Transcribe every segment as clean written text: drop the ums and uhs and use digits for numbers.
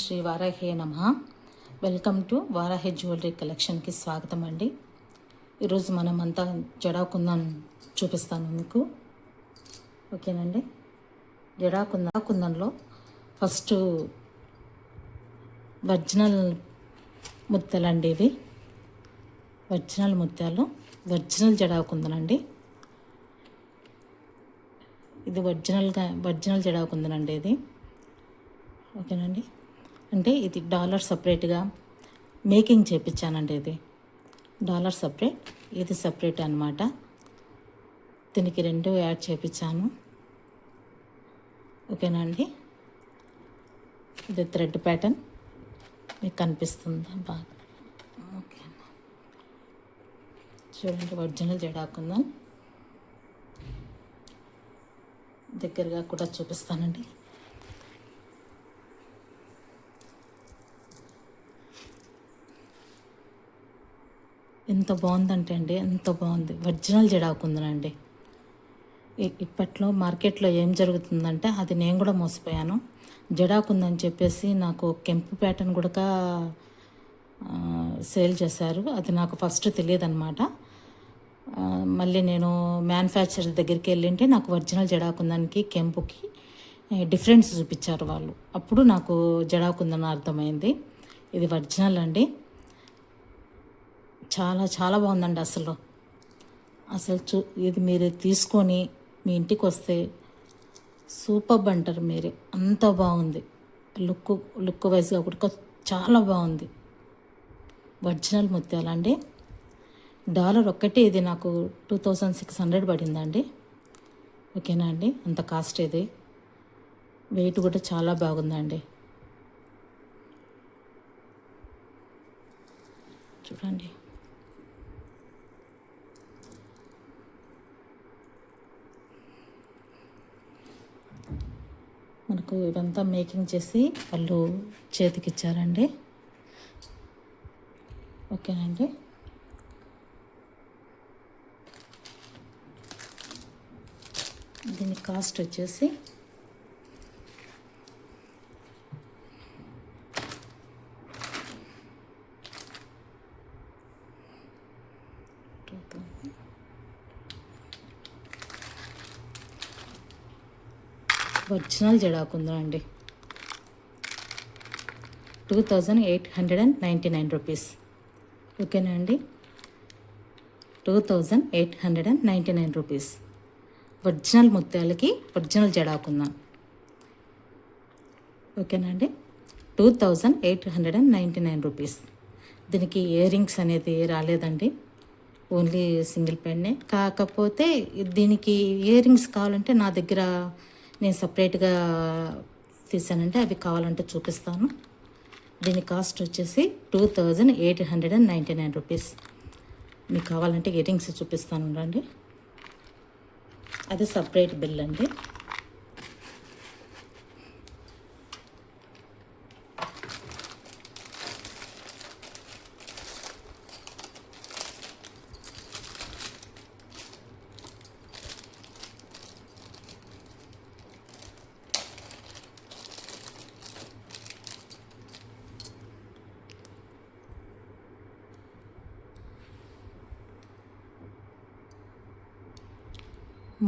శ్రీ వారాహే నమః. Welcome to Varahi jewellery కలెక్షన్కి స్వాగతం అండి. ఈరోజు మనం అంతా జడాకుందన్ చూపిస్తాను మీకు. ఓకేనండి. జడాకుందన్లో ఫస్ట్ ఒరిజినల్ ముత్యాలండి. ఇవి ఒరిజినల్ ముత్యాలు, ఒరిజినల్ జడాకుందన్ అండి. ఇది ఒరిజినల్ జడాకుందన్ అండి ఇది. ఓకేనండి. అంటే ఇది డాలర్ సపరేట్గా మేకింగ్ చేయించానండి. ఇది డాలర్ సపరేట్, ఇది సపరేట్ అనమాట. దీనికి రెండు యాడ్ చేయించాను. ఓకేనండి. ఇది థ్రెడ్ ప్యాటర్న్ మీకు కనిపిస్తుందా బాగా? ఓకే, చూడండి. ఒరిజినల్ జడాకుందన్ దగ్గరగా కూడా చూపిస్తానండి. ఎంత బాగుందంటే అండి, ఎంత బాగుంది. ఒరిజినల్ జడాకుందనండి. ఇప్పట్లో మార్కెట్లో ఏం జరుగుతుందంటే అది నేను కూడా మోసపోయాను. జడాకుందని చెప్పేసి నాకు కెంపు ప్యాటర్న్ కూడా సేల్ చేశారు. అది నాకు ఫస్ట్ తెలియదు అనమాట. మళ్ళీ నేను మ్యానుఫ్యాక్చరర్ దగ్గరికి వెళ్ళింటే నాకు ఒరిజినల్ జడాకుందన్కి కెంపుకి డిఫరెన్స్ చూపించారు వాళ్ళు. అప్పుడు నాకు జడాకుందన్ అర్థమైంది. ఇది ఒరిజినల్ అండి. చాలా చాలా బాగుందండి. అసలు ఇది మీరు తీసుకొని మీ ఇంటికి వస్తే సూపర్ అంటారు మీరే. అంత బాగుంది. లుక్ వైజ్గా కూడా చాలా బాగుంది. ఒరిజినల్ ముత్యాలండి. డాలర్ ఒక్కటి ఇది నాకు 2600 పడిందండి. ఓకేనా అండి. అంత కాస్ట్ ఇది. వెయిట్ కూడా చాలా బాగుందండి. చూడండి. మనకు ఇవంతా మేకింగ్ చేసి వాళ్ళు చేతికి ఇచ్చారండి. ఓకేనండి. దీని కాస్ట్ వచ్చేసి ఒరిజినల్ జడాకుందన్ అండి. 2899 రూపీస్. ఓకేనా అండి. 2899 రూపీస్. ఒరిజినల్ ముత్యాలకి ఒరిజినల్ జడాకుందన్. ఓకేనా అండి. 2899 రూపీస్. దీనికి ఇయర్ రింగ్స్ అనేది రాలేదండి. ఓన్లీ సింగిల్ పెన్నే. కాకపోతే దీనికి ఇయర్ రింగ్స్ కావాలంటే నా దగ్గర నేను సపరేట్గా తీసానంటే అవి కావాలంటే చూపిస్తాను. దీని కాస్ట్ వచ్చేసి 2899 రూపీస్. మీకు కావాలంటే ఇయర్ రింగ్స్ చూపిస్తాను రండి. అది సపరేట్ బిల్ అండి.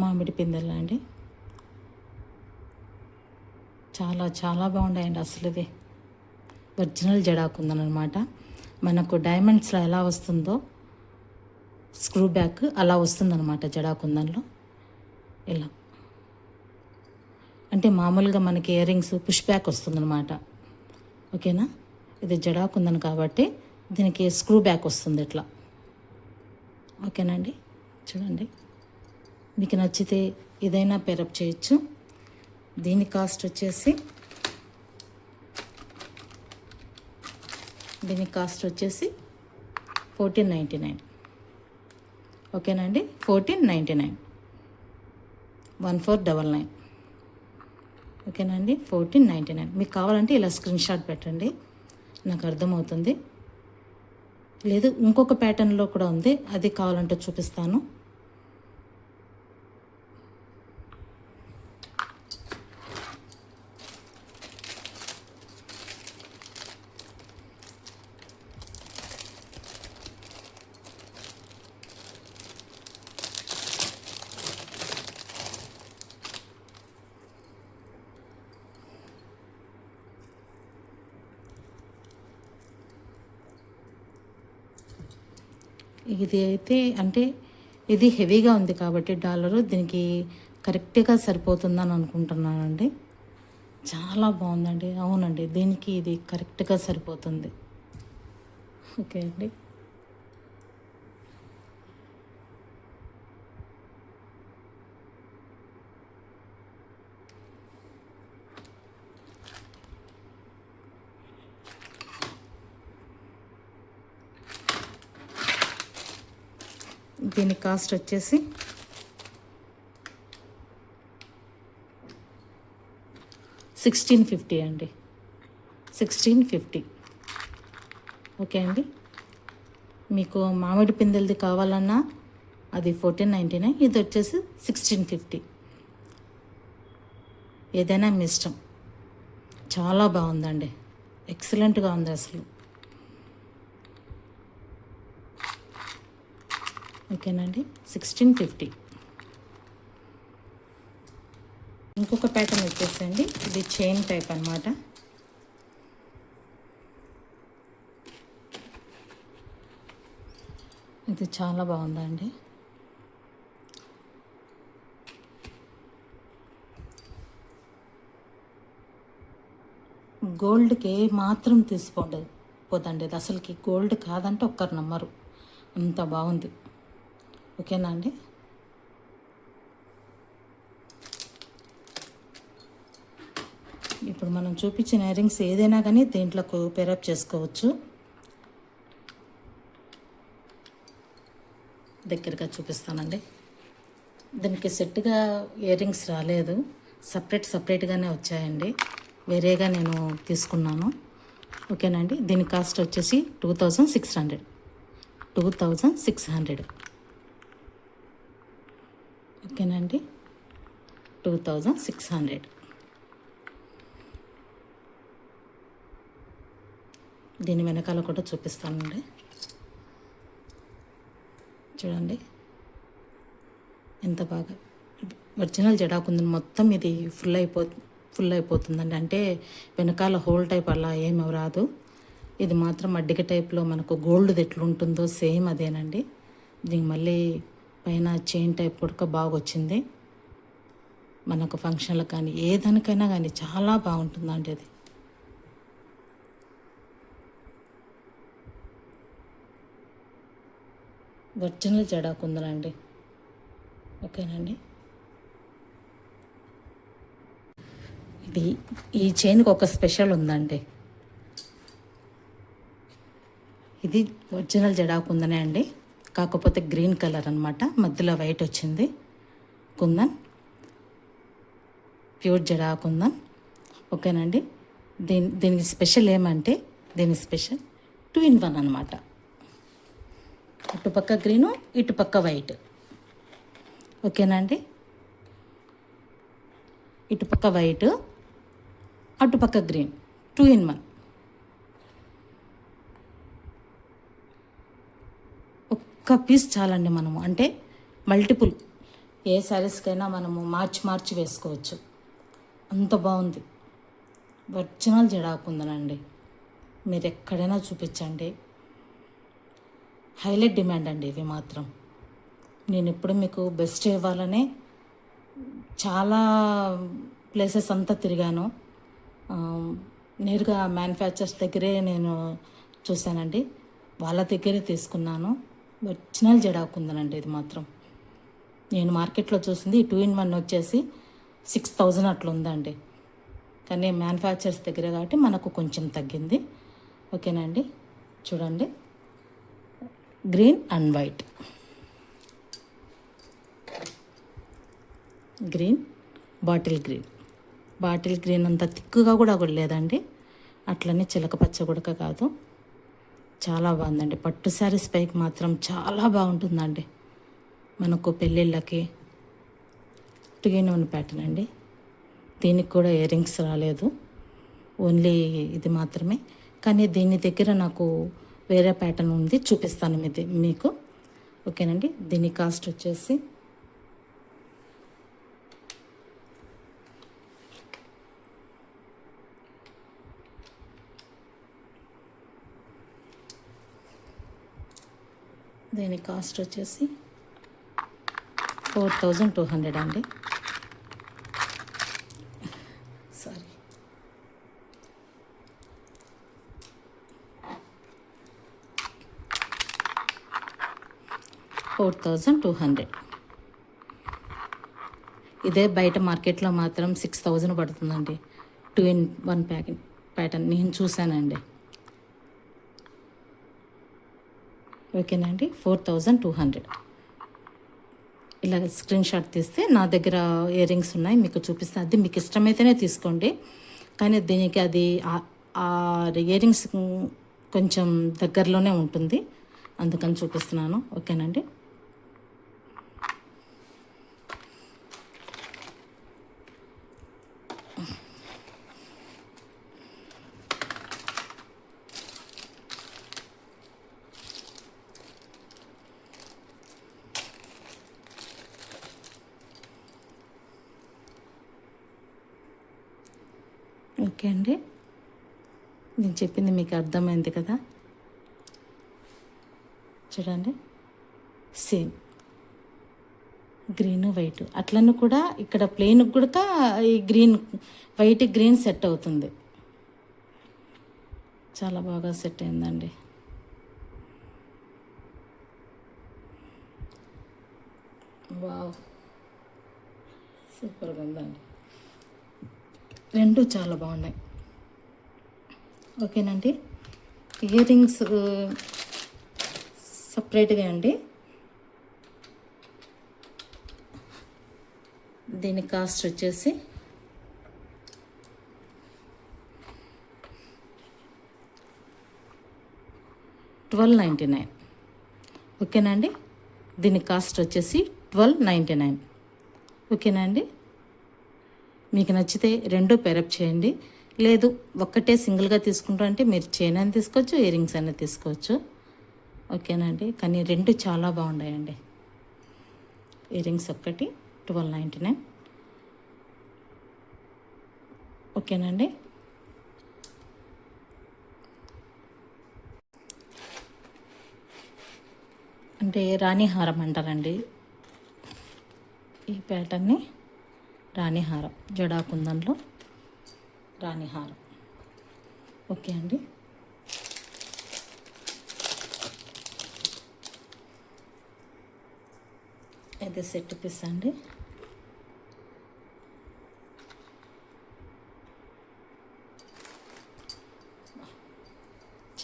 మామిడి పిందెలు అండి. చాలా చాలా బాగున్నాయండి. అసలు ఇది ఒరిజినల్ జడాకుందన్ అనమాట. మనకు డైమండ్స్లో ఎలా వస్తుందో స్క్రూ బ్యాక్ అలా వస్తుందన్నమాట జడాకుందన్లో. ఇలా అంటే మామూలుగా మనకి ఇయర్ రింగ్స్ పుష్ బ్యాక్ వస్తుందన్నమాట. ఓకేనా. ఇది జడాకుందన్ కాబట్టి దీనికి స్క్రూ బ్యాక్ వస్తుంది ఇట్లా. ఓకేనండి. చూడండి. మీకు నచ్చితే ఏదైనా పేరప్ చేయొచ్చు. దీని కాస్ట్ వచ్చేసి 1499. ఓకేనండి. 1499. 1499. ఓకేనండి. 1499. మీకు కావాలంటే ఇలా స్క్రీన్ షాట్ పెట్టండి, నాకు అర్థమవుతుంది. లేదు ఇంకొక ప్యాటర్న్లో కూడా ఉంది, అది కావాలంటే చూపిస్తాను. ఇది అయితే అంటే ఇది హెవీగా ఉంది కాబట్టి డాలరు దీనికి కరెక్ట్గా సరిపోతుందని అనుకుంటున్నానండి. చాలా బాగుందండి. అవునండి, దీనికి ఇది కరెక్ట్గా సరిపోతుంది. ఓకే అండి. దీని కాస్ట్ వచ్చేసి 1650 అండి. 1650. ఓకే అండి. మీకు మామిడి పిందెలది కావాలన్నా అది 1499, ఇది వచ్చేసి 1650. ఏదైనా మీ ఇష్టం. చాలా బాగుందండి, ఎక్సలెంట్గా ఉంది అసలు. ఓకేనండి, 1650. ఇంకొక ప్యాటర్న్ వచ్చేసండి, ఇది చైన్ టైప్ అనమాట. ఇది చాలా బాగుందండి. గోల్డ్కి మాత్రం తీసుకోండి పోదండి, ఇది అసలుకి గోల్డ్ కాదంటే ఒక్కరు నమ్మరు, అంత బాగుంది. ఓకేనా అండి. ఇప్పుడు మనం చూపించిన ఇయర్ రింగ్స్ ఏదైనా కానీ దీంట్లో పేరప్ చేసుకోవచ్చు. దగ్గరగా చూపిస్తానండి. దీనికి సెట్గా ఇయర్ రింగ్స్ రాలేదు, సపరేట్గానే వచ్చాయండి. వేరేగా నేను తీసుకున్నాను. ఓకేనండి. దీని కాస్ట్ వచ్చేసి 2600. 2600. ఓకేనండి, 2600. దీని వెనకాల కూడా చూపిస్తానండి. చూడండి ఎంత బాగా ఒరిజినల్ జడాకుందని మొత్తం ఇది ఫుల్ అయిపోతుందండి. అంటే వెనకాల హోల్ టైప్ అలా ఏమి రాదు. ఇది మాత్రం అడ్డిక టైప్లో మనకు గోల్డ్ది ఎట్లుంటుందో సేమ్ అదేనండి. దీనికి మళ్ళీ పైన చైన్ టైప్ కూడా బాగా వచ్చింది. మనకు ఫంక్షన్లకు కానీ ఏదానికైనా కానీ చాలా బాగుంటుందండి అది. ఒరిజినల్ జడాకుందనండి. ఓకేనండి. ఇది ఈ చైన్కి ఒక స్పెషల్ ఉందండి. ఇది ఒరిజినల్ జడాకుందనే అండి, కాకపోతే గ్రీన్ కలర్ అనమాట, మధ్యలో వైట్ వచ్చింది. కుందన్, ప్యూర్ జడాకుందన్. ఓకేనండి. దీనికి స్పెషల్ ఏమంటే దీని స్పెషల్ 2-in-1 అనమాట. అటుపక్క గ్రీను, ఇటుపక్క వైట్. ఓకేనండి. ఇటుపక్క వైట్, అటుపక్క గ్రీన్, 2-in-1. ఒక్క పీస్ చాలండి. మనము అంటే మల్టిపుల్ ఏ శారీస్కైనా మనము మార్చి వేసుకోవచ్చు, అంత బాగుంది. ఒరిజినల్ జడాకుందనండి. మీరు ఎక్కడైనా చూపించండి, హైలైట్ డిమాండ్ అండి ఇవి మాత్రం. నేను ఎప్పుడు మీకు బెస్ట్ ఇవ్వాలనే చాలా ప్లేసెస్ అంతా తిరిగాను. నేరుగా మ్యానుఫ్యాక్చర్స్ దగ్గరే నేను చూశానండి, వాళ్ళ దగ్గరే తీసుకున్నాను. ఒరిజినల్ జడాకుందనండి ఇది మాత్రం. నేను మార్కెట్లో చూసింది 2-in-1 వచ్చేసి 6000 అట్లా ఉందండి, కానీ మ్యానుఫ్యాక్చర్స్ దగ్గర కాబట్టి మనకు కొంచెం తగ్గింది. ఓకేనండి. చూడండి, green and white. Green, bottle green అంత తిక్కుగా కూడా లేదండి, అట్లనే చిలక పచ్చ కూడా కాదు. చాలా బాగుందండి. పట్టు శారీస్ పైకి మాత్రం చాలా బాగుంటుందండి. మనకు పెళ్ళిళ్ళకి 2-in-1 ప్యాటర్న్ అండి. దీనికి కూడా ఇయర్ రింగ్స్ రాలేదు, ఓన్లీ ఇది మాత్రమే. కానీ దీని దగ్గర నాకు వేరే ప్యాటర్న్ ఉంది, చూపిస్తాను మీకు. ఓకేనండి. దీని కాస్ట్ వచ్చేసి దీని కాస్ట్ వచ్చేసి 4200 అండి. సారీ, 4200. ఇదే బయట మార్కెట్లో మాత్రం 6000 పడుతుందండి. 2-in-1 ప్యాటర్న్ నేను చూశానండి. ఓకేనండి, 4200. ఇలా స్క్రీన్ షాట్ తీస్తే నా దగ్గర ఇయర్ రింగ్స్ ఉన్నాయి, మీకు చూపిస్తాను. అది మీకు ఇష్టమైతేనే తీసుకోండి, కానీ దీనికి అది ఆ ఇయర్ రింగ్స్ కొంచెం దగ్గరలోనే ఉంటుంది, అందుకని చూపిస్తున్నాను. ఓకేనండి. ఓకే అండి, నేను చెప్పింది మీకు అర్థమైంది కదా. చూడండి, సేమ్ గ్రీన్ వైట్ అట్లనే కూడా ఇక్కడ ప్లెయిన్ కూడా ఈ వైట్ గ్రీన్ సెట్ అవుతుంది. చాలా బాగా సెట్ అయిందండి. వావ్, సూపర్గా ఉందండి. రెండు చాలా బాగున్నాయి. ఓకేనండి, ఇయర్ రింగ్స్ సపరేట్గా అండి. దీని కాస్ట్ వచ్చేసి $12.99. ఓకేనండి, దీని కాస్ట్ వచ్చేసి $12.99. ఓకేనండి, మీకు నచ్చితే రెండు పేరప్ చేయండి, లేదు ఒక్కటే సింగిల్గా తీసుకుంటారంటే మీరు చైన్ అని తీసుకోవచ్చు, ఇయర్ రింగ్స్ అనేది తీసుకోవచ్చు. ఓకేనండి, కానీ రెండు చాలా బాగున్నాయండి. ఇయర్ రింగ్స్ ఒక్కటి $12.99. ఓకేనండి, అంటే రాణిహారం అంటారండి ఈ ప్యాటర్న్ని. రాణిహారం, జడాకుందంలో రాణిహారం. ఓకే అండి, అయితే సెట్ పీస్ అండి.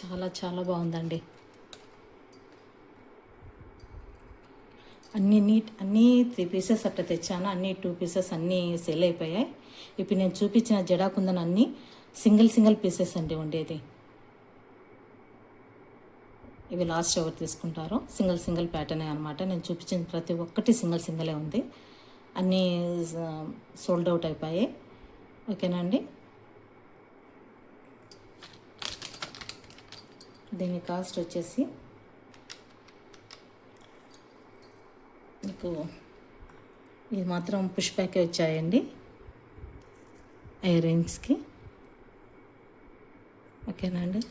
చాలా చాలా బాగుందండి. అన్నీ 3 పీసెస్ అట్లా తెచ్చాను, అన్నీ 2 పీసెస్ అన్నీ సేల్ అయిపోయాయి. ఇప్పుడు నేను చూపించిన జడాకుందన్ అన్నీ సింగిల్ పీసెస్ అండి ఉండేది. ఇవి లాస్ట్ ఎవరు తీసుకుంటారో సింగిల్ ప్యాటర్నే అనమాట. నేను చూపించిన ప్రతి ఒక్కటి సింగిలే ఉంది, అన్నీ సోల్డ్ అవుట్ అయిపోయాయి. ఓకేనండి, దీని కాస్ట్ వచ్చేసి మీకు ఇది మాత్రం పుష్ బ్యాకే వచ్చాయండి ఇయర్ రింగ్స్కి. ఓకేనండి,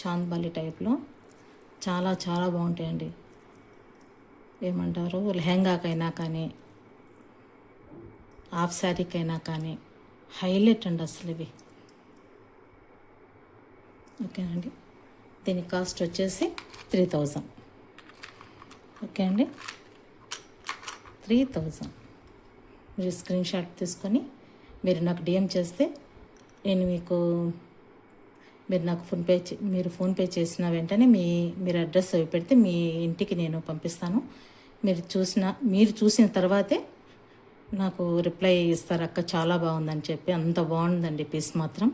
చాంద్బాలి టైప్లో చాలా చాలా బాగుంటాయండి. ఏమంటారు, లెహంగాకైనా కానీ హాఫ్ శారీకైనా కానీ హైలైట్ అండి అసలు ఇవి. ఓకేనండి, దీని కాస్ట్ వచ్చేసి 3000. ఓకే అండి, 3000. మీరు స్క్రీన్ షాట్ తీసుకొని మీరు నాకు డిఎం చేస్తే నేను మీరు నాకు మీరు ఫోన్పే చేసిన వెంటనే మీరు అడ్రస్ అవి పెడితే మీ ఇంటికి నేను పంపిస్తాను. మీరు చూసిన తర్వాతే నాకు రిప్లై ఇస్తారు, అక్క చాలా బాగుందని చెప్పి. అంత బాగుందండి పీస్ మాత్రం,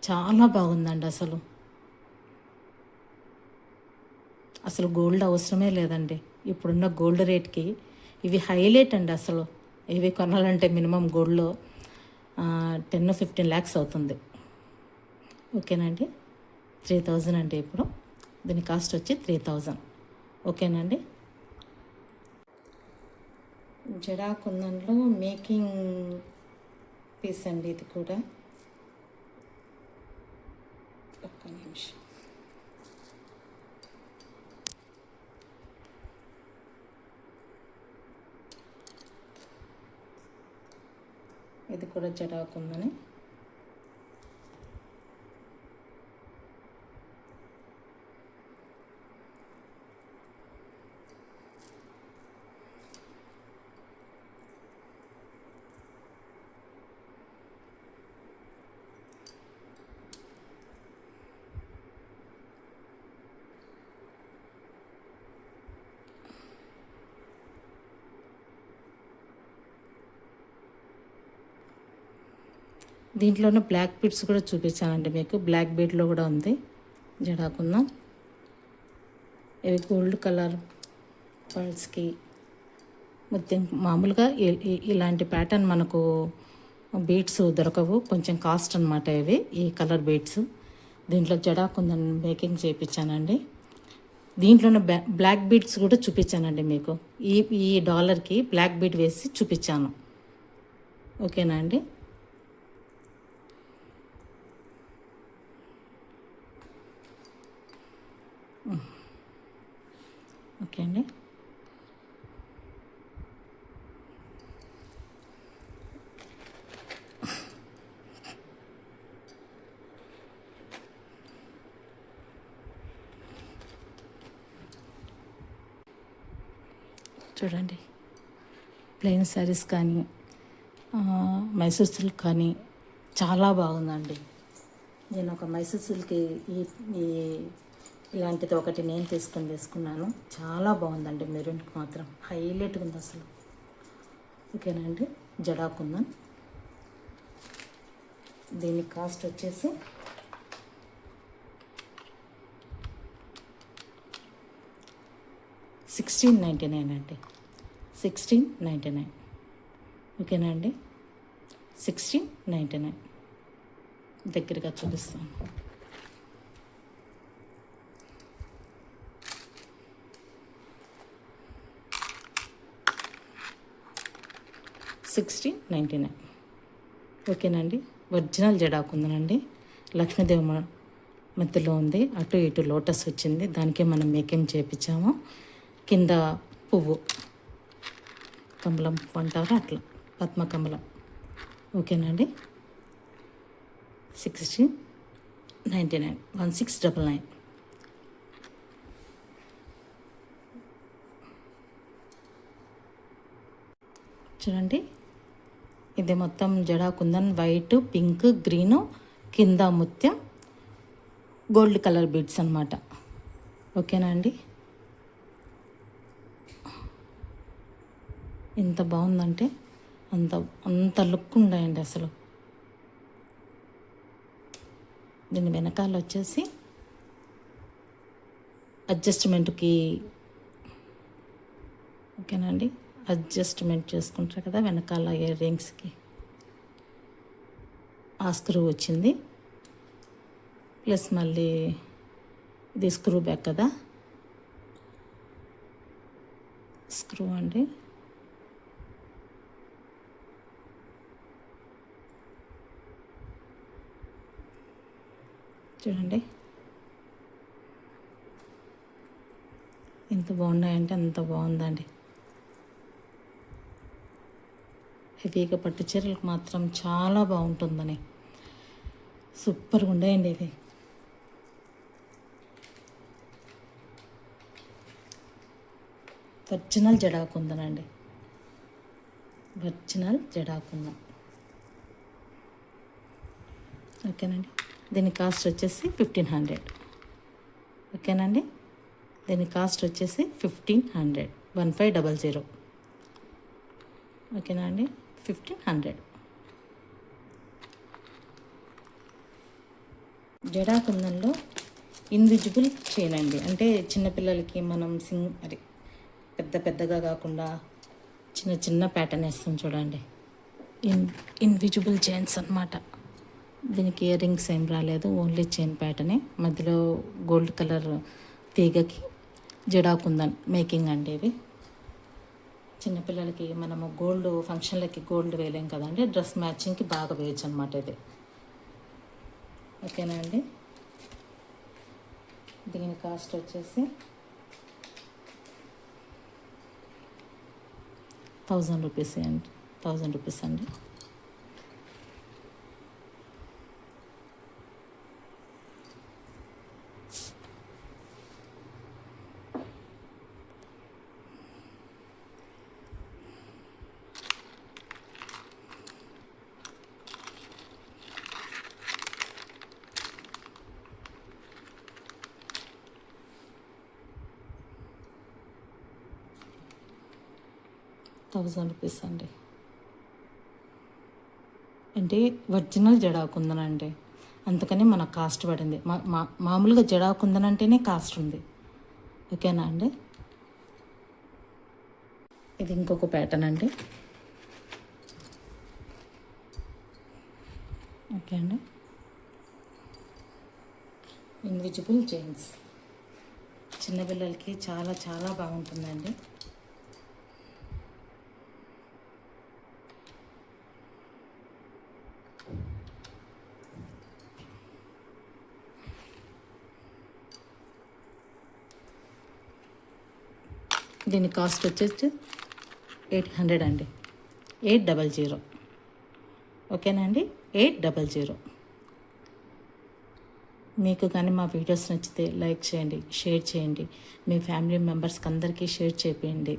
చాలా బాగుందండి. అసలు గోల్డ్ అవసరమే లేదండి ఇప్పుడున్న గోల్డ్ రేట్కి. ఇవి హైలైట్ అండి అసలు. ఇవి కొనాలంటే మినిమం గోల్డ్లో 10-15 lakhs అవుతుంది. ఓకేనండి, 3000 అండి ఇప్పుడు. దీని కాస్ట్ వచ్చి 3000. ఓకేనండి, జడాకుందంలో మేకింగ్ పీస్ అండి ఇది కూడా. ఒక్క నిమిషం. ఇది కూడా జడాకుందని. దీంట్లోనే బ్లాక్ బీడ్స్ కూడా చూపించానండి మీకు. బ్లాక్ బీడ్లో కూడా ఉంది జడాకుందం. ఇవి గోల్డ్ కలర్ పర్ల్స్కి మొత్తం. మామూలుగా ఇలాంటి ప్యాటర్న్ మనకు బీడ్స్ దొరకవు, కొంచెం కాస్ట్ అనమాట ఇవి, ఈ కలర్ బీడ్స్. దీంట్లో జడాకుందం మేకింగ్ చేయించానండి. దీంట్లోనే బ్లాక్ బీడ్స్ కూడా చూపించానండి మీకు. ఈ డాలర్కి బ్లాక్ బీడ్ వేసి చూపించాను. ఓకేనా అండి. ఓకే అండి. చూడండి, ప్లెయిన్ శారీస్ కానీ మైసూర్ సిల్క్ కానీ చాలా బాగుందండి. నేను ఒక మైసూర్ సిల్క్ ఇలాంటిది ఒకటి నేను తీసుకున్నాను. చాలా బాగుందండి. మెరూన్కి మాత్రం హైలైట్గా ఉంది అసలు. ఓకేనండి. జడాకుందం. దీని కాస్ట్ వచ్చేసి $16.99 అండి. 16.99. ఓకేనా అండి. 16.99. దగ్గరగా చూపిస్తాను. $16.99. ఓకేనండి. ఒరిజినల్ జడాకుందనండి. లక్ష్మీదేవి మధ్యలో ఉంది, అటు ఇటు లోటస్ వచ్చింది, దానికే మనం మేకింగ్ చేయించాము. కింద పువ్వు, కమలం పువ్వు అంటారు అట్లా, పద్మకమలం. ఓకేనండి. 16.99. 1699. చూడండి, ఇది మొత్తం జడాకుందన్ వైట్, పింక్, గ్రీను, కింద ముత్యం, గోల్డ్ కలర్ బీడ్స్ అన్నమాట. ఓకేనా అండి. ఎంత బాగుందంటే అంత లుక్ ఉన్నాయండి అసలు. దీని వెనకాల వచ్చేసి అడ్జస్ట్మెంట్కి, ఓకేనండి, అడ్జస్ట్మెంట్ చేసుకుంటారు కదా వెనకాల ఇయర్ రింగ్స్కి, ఆ స్క్రూ వచ్చింది. ప్లస్ మళ్ళీ ఇది స్క్రూ బ్యాక్ కదా, స్క్రూ అండి. చూడండి ఎంత బాగున్నాయంటే అంత బాగుందండి. హెవీగా పట్టు చీరలకు మాత్రం చాలా బాగుంటుందని, సూపర్గా ఉండేయండి ఇది. ఒరిజినల్ జడాకుందనండి, ఒరిజినల్ జడాకుందన్. ఓకేనండి. దీని కాస్ట్ వచ్చేసి 1500. ఓకేనండి. దీని కాస్ట్ వచ్చేసి 1500. 1500. ఓకేనా అండి. 1500. జడాకుందంలో ఇన్విజిబుల్ చేయండి, అంటే చిన్నపిల్లలకి మనం అది పెద్దగా కాకుండా చిన్న చిన్న ప్యాటర్న్ వేస్తాం చూడండి, ఇన్విజిబుల్ చైన్స్ అన్నమాట. దీనికి ఇయర్ రింగ్స్ ఏం రాలేదు, ఓన్లీ చైన్ ప్యాటర్నే. మధ్యలో గోల్డ్ కలర్ తీగకి జడాకుందన్ మేకింగ్ అండి. ఇవి చిన్నపిల్లలకి మనము గోల్డ్ ఫంక్షన్లకి గోల్డ్ వేయలేం కదండి, డ్రెస్ మ్యాచింగ్కి బాగా వేయచ్చు అనమాట ఇది. ఓకేనా అండి. దీని కాస్ట్ వచ్చేసి 1000 రూపీస్ అండి. 1000 రూపీస్ అండి. రూపీస్ అండి. అంటే ఒరిజినల్ జడాకుందన్ అండి, అందుకని మనకు కాస్ట్ పడింది. మామూలుగా జడాకుందన్ అంటేనే కాస్ట్ ఉంది. ఓకేనా అండి. ఇది ఇంకొక ప్యాటర్న్ అండి. ఓకే అండి. ఇన్విజిబుల్ చైన్స్ చిన్నపిల్లలకి చాలా చాలా బాగుంటుందండి. దీని కాస్ట్ వచ్చేసి 800 అండి. 800. ఓకేనా అండి. 800. మీకు కానీ మా వీడియోస్ నచ్చితే లైక్ చేయండి, షేర్ చేయండి, మీ ఫ్యామిలీ మెంబర్స్కి అందరికీ షేర్ చేయండి.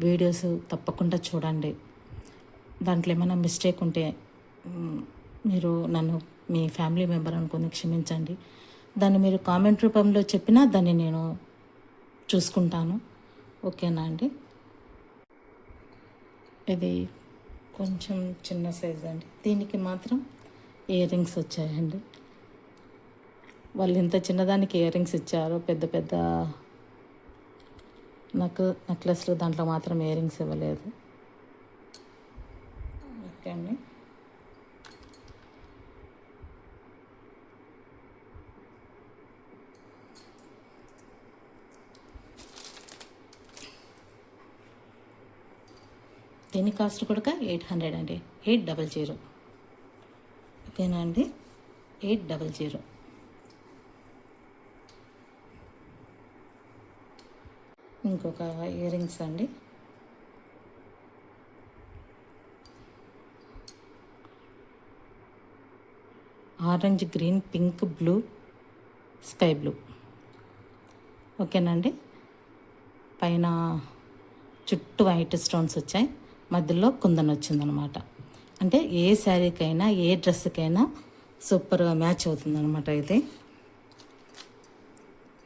వీడియోస్ తప్పకుండా చూడండి. దాంట్లో ఏమైనా మిస్టేక్ ఉంటే మీరు నన్ను మీ ఫ్యామిలీ మెంబర్ అనుకుని క్షమించండి. దాన్ని మీరు కామెంట్ రూపంలో చెప్పినా దాన్ని నేను చూసుకుంటాను. ఓకేనా అండి. ఇది కొంచెం చిన్న సైజ్ అండి. దీనికి మాత్రం ఇయర్ రింగ్స్ వచ్చాయండి. వాళ్ళు ఇంత చిన్నదానికి ఇయర్ రింగ్స్ ఇచ్చారు, పెద్ద పెద్ద నెక్లెస్లు దాంట్లో మాత్రం ఇయర్ రింగ్స్ ఇవ్వలేదు. ఓకే అండి. దీని కాస్ట్ కూడా 800 అండి. 800. ఓకేనా అండి. 800. ఇంకొక ఇయర్ రింగ్స్ అండి. Orange, green, pink, blue, sky blue. ఓకేనండి. పైన చుట్టూ వైట్ స్టోన్స్ వచ్చాయి, మధ్యలో కుందన్ వచ్చిందనమాట. అంటే ఏ శారీకైనా ఏ డ్రెస్కైనా సూపర్గా మ్యాచ్ అవుతుందన్నమాట ఇది.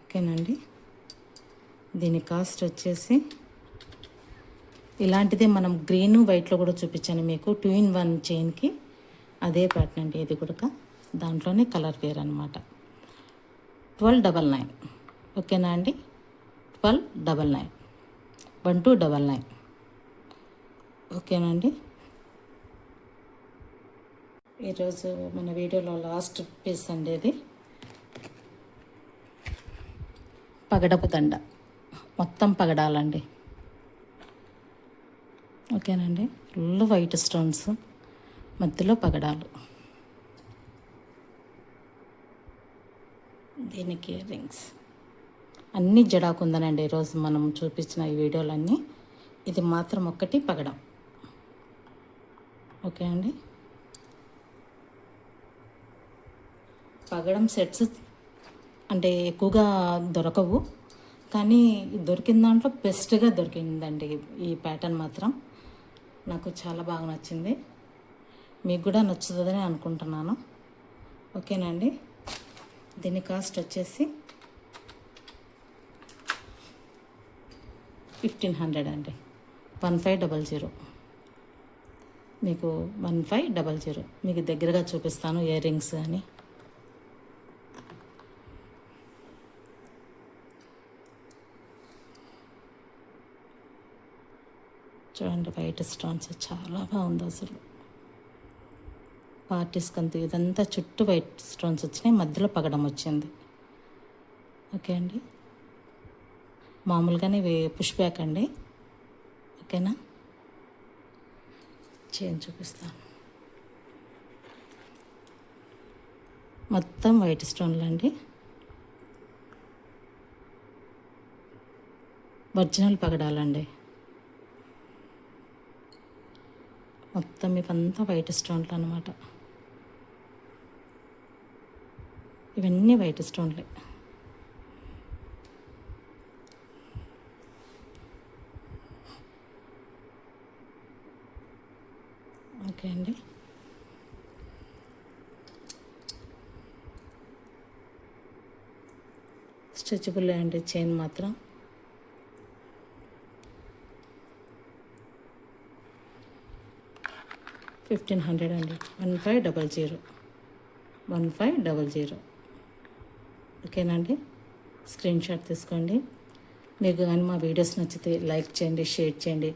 ఓకేనండి. దీని కాస్ట్ వచ్చేసి ఇలాంటిదే మనం గ్రీన్ వైట్లో కూడా చూపించాను మీకు, 2-in-1 చైన్కి అదే ప్యాటర్న్ అండి. ఇది కూడా దాంట్లోనే కలర్ వేర్ అనమాట. 1299. ఓకేనా అండి. 1299. 1299. ఓకేనండి. ఈరోజు మన వీడియోలో లాస్ట్ పీస్ అండి ఇది. పగడపు దండ, మొత్తం పగడాలండి. ఓకేనండి. ఫుల్ వైట్ స్టోన్స్, మధ్యలో పగడాలు. దీనికి ఇయర్ రింగ్స్ అన్నీ జడాకుందనండి. ఈరోజు మనం చూపించిన ఈ వీడియోలన్నీ. ఇది మాత్రం ఒక్కటి పగడం. ఓకే అండి. పగడం సెట్స్ అంటే ఎక్కువగా దొరకవు, కానీ దొరికిన దాంట్లో బెస్ట్గా దొరికిందండి ఈ ప్యాటర్న్ మాత్రం. నాకు చాలా బాగా నచ్చింది, మీకు కూడా నచ్చుతుందని అనుకుంటున్నాను. ఓకేనండి. దీని కాస్ట్ వచ్చేసి 1500 అండి. 1500. మీకు 1500. మీకు దగ్గరగా చూపిస్తాను ఇయర్ రింగ్స్ అని. చూడండి, వైట్ స్టోన్స్ చాలా బాగుంది అసలు. పార్టీస్కి అంతా ఇదంతా చుట్టూ వైట్ స్టోన్స్ వచ్చినాయి, మధ్యలో పగడం వచ్చింది. ఓకే అండి. మామూలుగానే పుష్ బ్యాక్ అండి. ఓకేనా. చైన్ చూపిస్తాను. మొత్తం వైట్ స్టోన్లు అండి. ఒరిజినల్ పగడాలండి. మొత్తం ఇవంతా వైట్ స్టోన్లు అన్నమాట. ఇవన్నీ వైట్ స్టోన్లే. ఓకే అండి. స్ట్రెచబుల్ అండి చైన్ మాత్రం. 1500 అండి. 1500 1500. ఓకేనా అండి? స్క్రీన్ షాట్ తీసుకోండి. మీకు కానీ మా వీడియోస్ నచ్చితే లైక్ చేయండి, షేర్ చేయండి.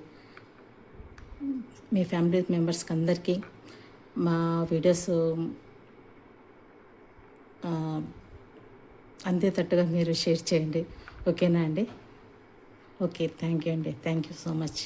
మీ ఫ్యామిలీ మెంబర్స్కి అందరికీ మా వీడియోస్ అందేటట్టుగా మీరు షేర్ చేయండి. ఓకేనా అండి? ఓకే, థ్యాంక్ యూ అండి. Thank you so much.